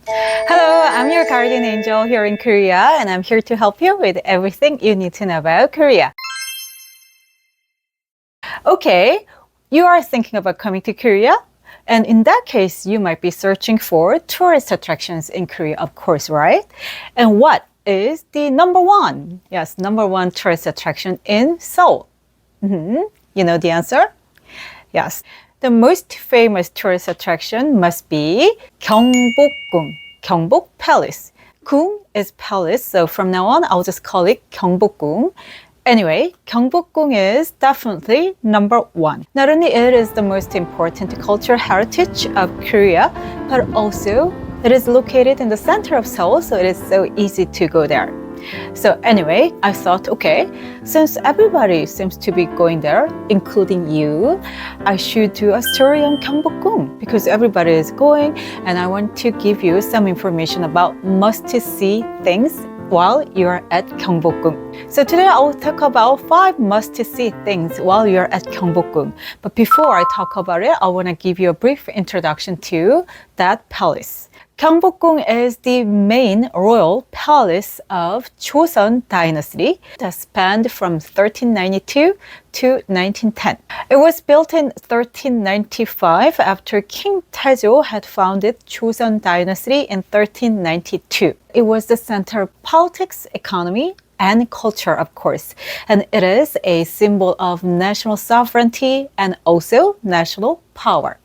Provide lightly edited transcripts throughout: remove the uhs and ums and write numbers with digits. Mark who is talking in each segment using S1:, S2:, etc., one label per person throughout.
S1: Hello, I'm your guardian angel here in Korea, and I'm here to help you with everything you need to know about Korea. Okay, you are thinking about coming to Korea? And in that case, you might be searching for tourist attractions in Korea, of course, right? And what is the number one? Yes, number one tourist attraction in Seoul. You know the answer? Yes. The most famous tourist attraction must be Gyeongbokgung, Gyeongbok Palace. Gung is palace, so from now on, I'll just call it Gyeongbokgung. Anyway, Gyeongbokgung is definitely number one. Not only it is the most important cultural heritage of Korea, but also it is located in the center of Seoul, so it is so easy to go there. So anyway, I thought, okay, since everybody seems to be going there, including you, I should do a story on Gyeongbokgung because everybody is going, and I want to give you some information about must-see things while you're at Gyeongbokgung. So today I will talk about 5 must-see things while you're at Gyeongbokgung. But before I talk about it, I want to give you a brief introduction to that palace. Gyeongbokgung is the main royal palace of Joseon dynasty that spanned from 1392 to 1910. It was built in 1395 after King Taejo had founded Joseon dynasty in 1392. It was the center of politics, economy, and culture, of course. And it is a symbol of national sovereignty and also national power.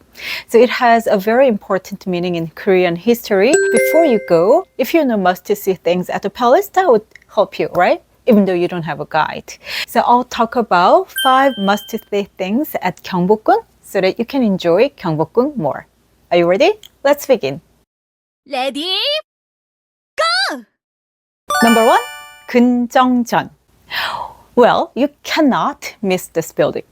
S1: So it has a very important meaning in Korean history. Before you go, if you know must-see things at the palace, that would help you, right? Even though you don't have a guide. So I'll talk about 5 must-see things at Gyeongbokgung so that you can enjoy Gyeongbokgung more. Are you ready? Let's begin.
S2: 레디
S1: Number 1, 근정전. Well, you cannot miss this building.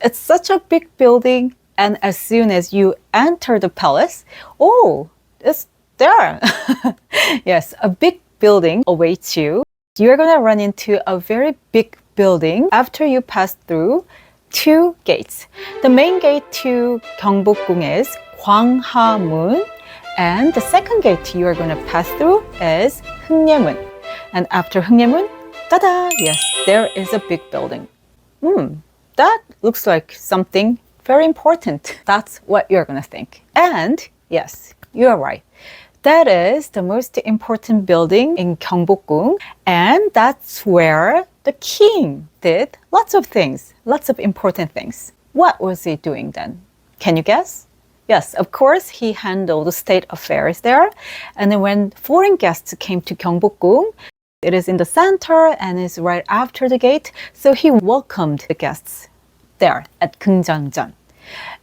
S1: It's such a big building, and as soon as you enter the palace, oh, it's there. Yes, a big building awaits you. You're gonna run into a very big building after you pass through 2 gates. The main gate to Gyeongbokgung is Gwanghamun, and the second gate you are gonna pass through is Hungnaemun. And after Hungnaemun, tada! Yes, there is a big building. That looks like something very important. That's what you're gonna think. And yes, you are right. That is the most important building in Gyeongbokgung, and that's where the king did lots of things, lots of important things. What was he doing then? Can you guess? Yes, of course, he handled the state affairs there. And then when foreign guests came to Gyeongbokgung, it is in the center and is right after the gate, so he welcomed the guests there at Gyeongbokgung.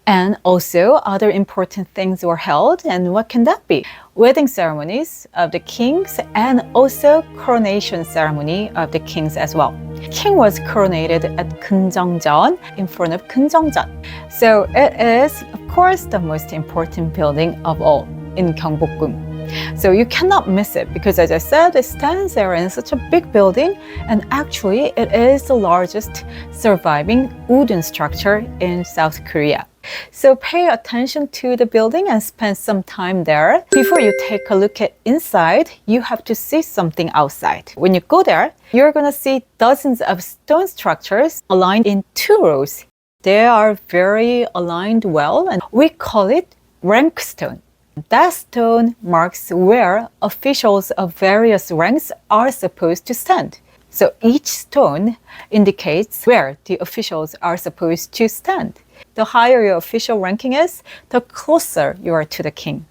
S1: And also other important things were held, and what can that be? Wedding ceremonies of the kings and also coronation ceremony of the kings as well. King was coronated at Gyeongbokgung in front of Gyeongbokgung. So it is, of course, the most important building of all in Gyeongbokgung. So you cannot miss it because, as I said, it stands there in such a big building, and actually it is the largest surviving wooden structure in South Korea. So pay attention to the building and spend some time there. Before you take a look at inside, you have to see something outside. When you go there, you're gonna see dozens of stone structures aligned in 2 rows. They are very aligned well, and we call it rank stone. That stone marks where officials of various ranks are supposed to stand. So each stone indicates where the officials are supposed to stand. The higher your official ranking is, the closer you are to the king.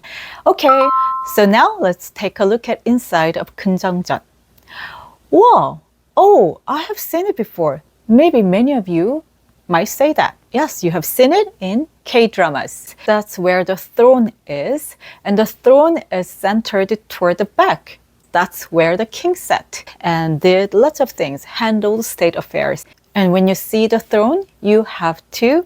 S1: Okay, so now let's take a look at inside of Gyeongbokgung. Wow! Oh, I have seen it before. Maybe many of you might say that. Yes, you have seen it in K-dramas. That's where the throne is, and the throne is centered toward the back. That's where the king sat and did lots of things, handled state affairs. And when you see the throne, you have to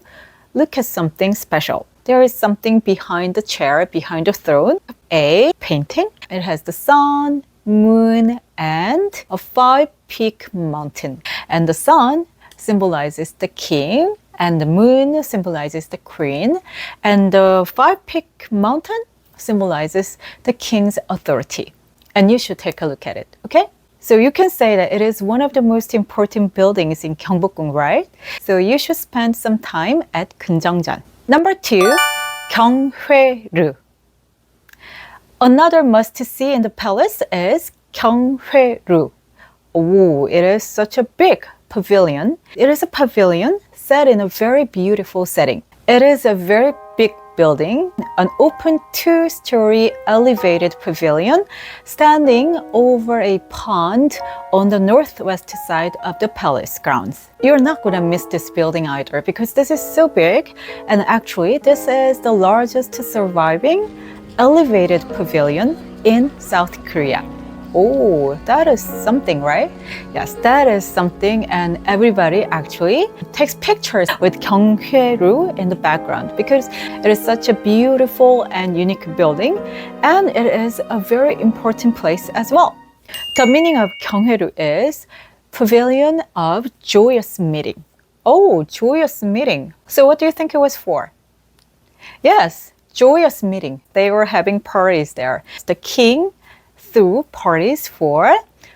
S1: look at something special. There is something behind the chair, behind the throne, a painting. It has the sun, moon, and a 5-peak mountain. And the sun symbolizes the king, and the moon symbolizes the queen, and the 5-peak mountain symbolizes the king's authority. And you should take a look at it, okay? So you can say that it is one of the most important buildings in Gyeongbokgung, right? So you should spend some time at Gyeongjeon. Number 2, Gyeonghwaeru. Another must-see in the palace is Gyeonghwaeru. Oh, it is such a big pavilion. It is a pavilion set in a very beautiful setting. It is a very big building, an open 2-story elevated pavilion standing over a pond on the northwest side of the palace grounds. You're not going to miss this building either because this is so big, and actually this is the largest surviving elevated pavilion in South Korea. Oh, that is something, right? Yes, that is something, and everybody actually takes pictures with Gyeonghwaeru in the background because it is such a beautiful and unique building, and it is a very important place as well. The meaning of Gyeonghwaeru is Pavilion of Joyous Meeting. Oh, joyous meeting. So what do you think it was for? Yes, joyous meeting. They were having parties there. The king threw parties for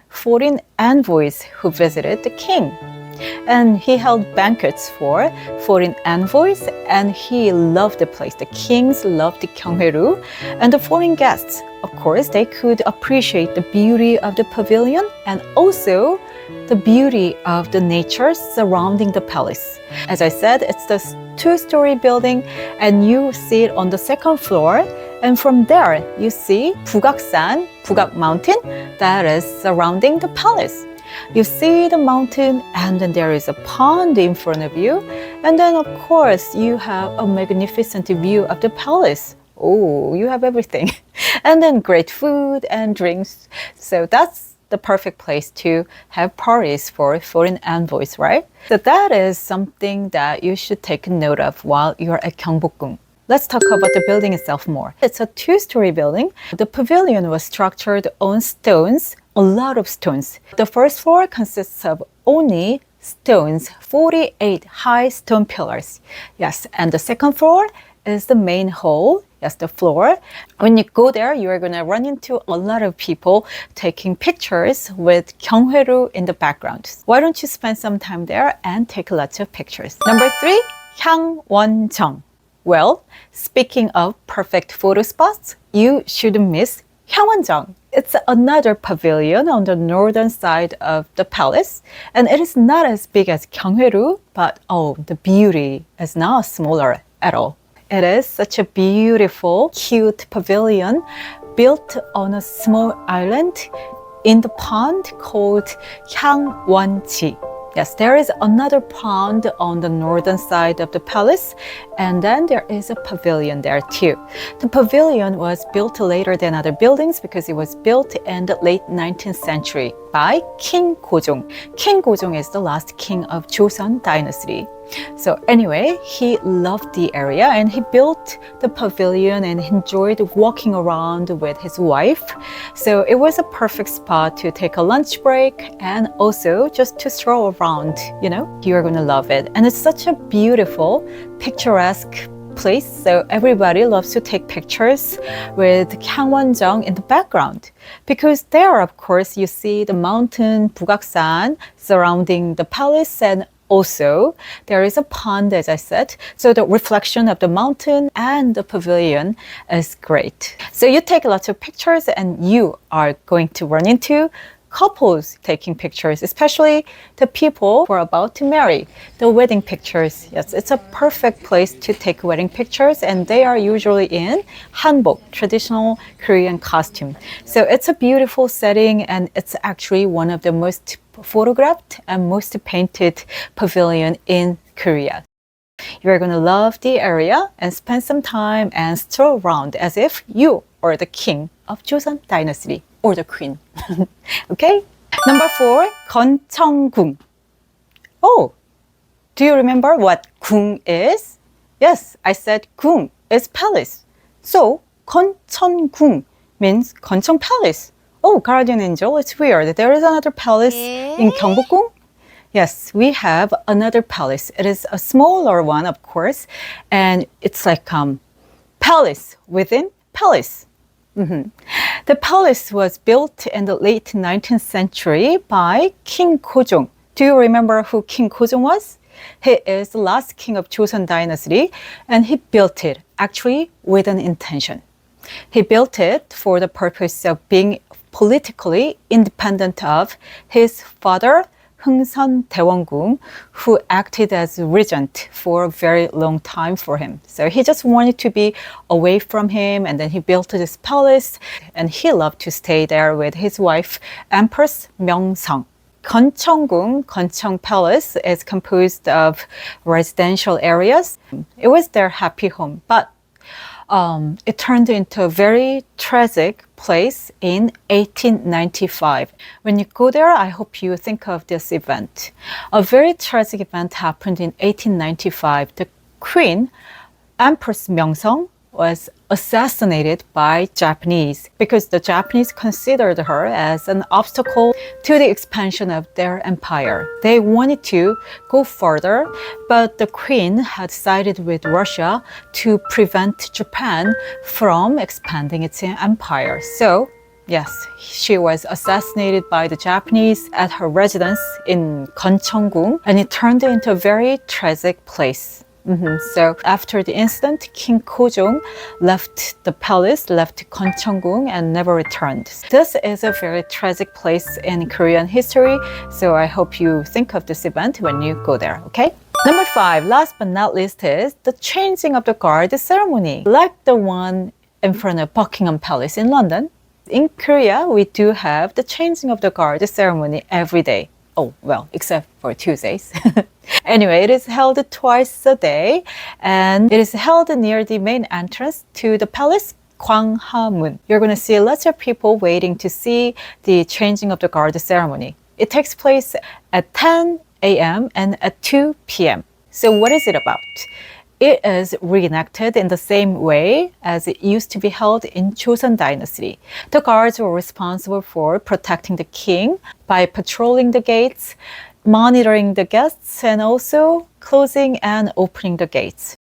S1: foreign envoys who visited the king. And he held banquets for foreign envoys, and he loved the place. The kings loved Gyeonghwaeru, and the foreign guests, of course, they could appreciate the beauty of the pavilion and also the beauty of the nature surrounding the palace. As I said, it's the 2-story building, and you see it on the 2nd floor. And from there, you see Bugaksan, Bugak Mountain, that is surrounding the palace. You see the mountain, and then there is a pond in front of you. And then, of course, you have a magnificent view of the palace. Oh, you have everything. And then great food and drinks. So that's the perfect place to have parties for foreign envoys, right? So that is something that you should take note of while you're at Gyeongbokgung. Let's talk about the building itself more. It's a 2-story building. The pavilion was structured on stones, a lot of stones. The first floor consists of only stones, 48 high stone pillars. Yes, and the 2nd floor is the main hall. Yes, the floor. When you go there, you are going to run into a lot of people taking pictures with Gyeonghwaeru in the background. Why don't you spend some time there and take lots of pictures? Number 3, Gyeongwonjeong. Well, speaking of perfect photo spots, you shouldn't miss Gyeongwonjeong. It's another pavilion on the northern side of the palace, and it is not as big as Gyeonghwaeru, but oh, the beauty is not smaller at all. It is such a beautiful, cute pavilion built on a small island in the pond called Gyeongwonji. Yes, there is another pond on the northern side of the palace, and then there is a pavilion there too. The pavilion was built later than other buildings because it was built in the late 19th century by King Gojong. King Gojong is the last king of Joseon dynasty. So anyway, he loved the area and he built the pavilion and enjoyed walking around with his wife. So it was a perfect spot to take a lunch break and also just to stroll around, you're gonna love it. And it's such a beautiful, picturesque place, so everybody loves to take pictures with Gyeongwonjeong in the background because there, of course, you see the mountain Bugaksan surrounding the palace, and also there is a pond, as I said, so the reflection of the mountain and the pavilion is great. So you take lots of pictures and you are going to run into couples taking pictures, especially the people who are about to marry. The wedding pictures, yes, it's a perfect place to take wedding pictures, and they are usually in hanbok, traditional Korean costume. So it's a beautiful setting, and it's actually one of the most photographed and most painted pavilion in Korea. You're going to love the area and spend some time and stroll around as if you are the king of Joseon dynasty or the queen. Okay? Number 4, Gyeongbokgung. Oh, do you remember what gung is? Yes, I said gung is palace. So Gyeongbokgung means Gyeongbokgung Palace. Oh, guardian angel, it's weird. There is another palace in Gyeongbokgung. Yes, we have another palace. It is a smaller one, of course, and it's like palace within palace. The palace was built in the late 19th century by King Gojong. Do you remember who King Gojong was? He is the last king of Joseon dynasty, and he built it actually with an intention. He built it for the purpose of being politically independent of his father, Hungsun Daewongung, who acted as regent for a very long time for him. So he just wanted to be away from him, and then he built this palace, and he loved to stay there with his wife, Empress Myeongsang. Gyeongbokgung, Gyeongbokgung Palace, is composed of residential areas. It was their happy home, but it turned into a very tragic place in 1895. When you go there, I hope you think of this event. A very tragic event happened in 1895. The Queen, Empress Myeongsang, was assassinated by Japanese because the Japanese considered her as an obstacle to the expansion of their empire. They wanted to go further, but the Queen had sided with Russia to prevent Japan from expanding its empire. So, yes, she was assassinated by the Japanese at her residence in Gyeongbokgung, and it turned into a very tragic place. So after the incident, King Gojong left the palace, left Gyeongbokgung, and never returned. This is a very tragic place in Korean history, so I hope you think of this event when you go there, okay? Number 5, last but not least, is the changing of the guard ceremony. Like the one in front of Buckingham Palace in London, in Korea, we do have the changing of the guard ceremony every day. Oh, well, except for Tuesdays. Anyway, it is held twice a day, and it is held near the main entrance to the palace, Gwanghamun. You're going to see lots of people waiting to see the changing of the guard ceremony. It takes place at 10 a.m. and at 2 p.m. So what is it about? It is reenacted in the same way as it used to be held in Joseon dynasty. The guards were responsible for protecting the king by patrolling the gates, monitoring the guests, and also closing and opening the gates.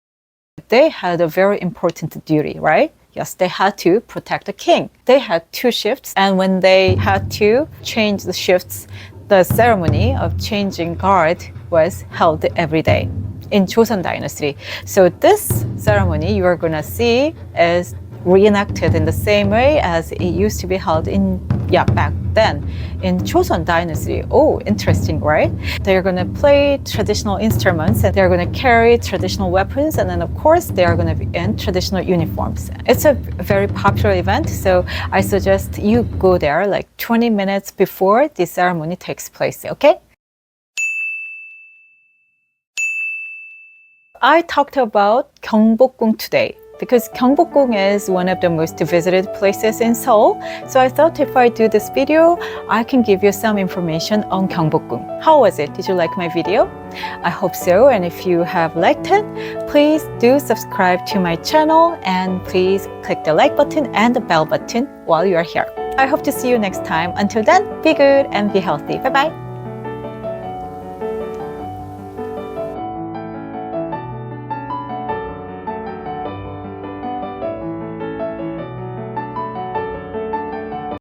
S1: They had a very important duty, right? Yes, they had to protect the king. They had 2 shifts, and when they had to change the shifts, the ceremony of changing guard was held every day in Joseon dynasty. So this ceremony you are going to see is reenacted in the same way as it used to be held back then in Joseon dynasty. Oh, interesting, right? They're going to play traditional instruments, and they're going to carry traditional weapons, and then of course they are going to be in traditional uniforms. It's a very popular event, so I suggest you go there like 20 minutes before the ceremony takes place, okay? I talked about Gyeongbokgung today because Gyeongbokgung is one of the most visited places in Seoul. So I thought if I do this video, I can give you some information on Gyeongbokgung. How was it? Did you like my video? I hope so. And if you have liked it, please do subscribe to my channel, and please click the like button and the bell button while you are here. I hope to see you next time. Until then, be good and be healthy. Bye-bye.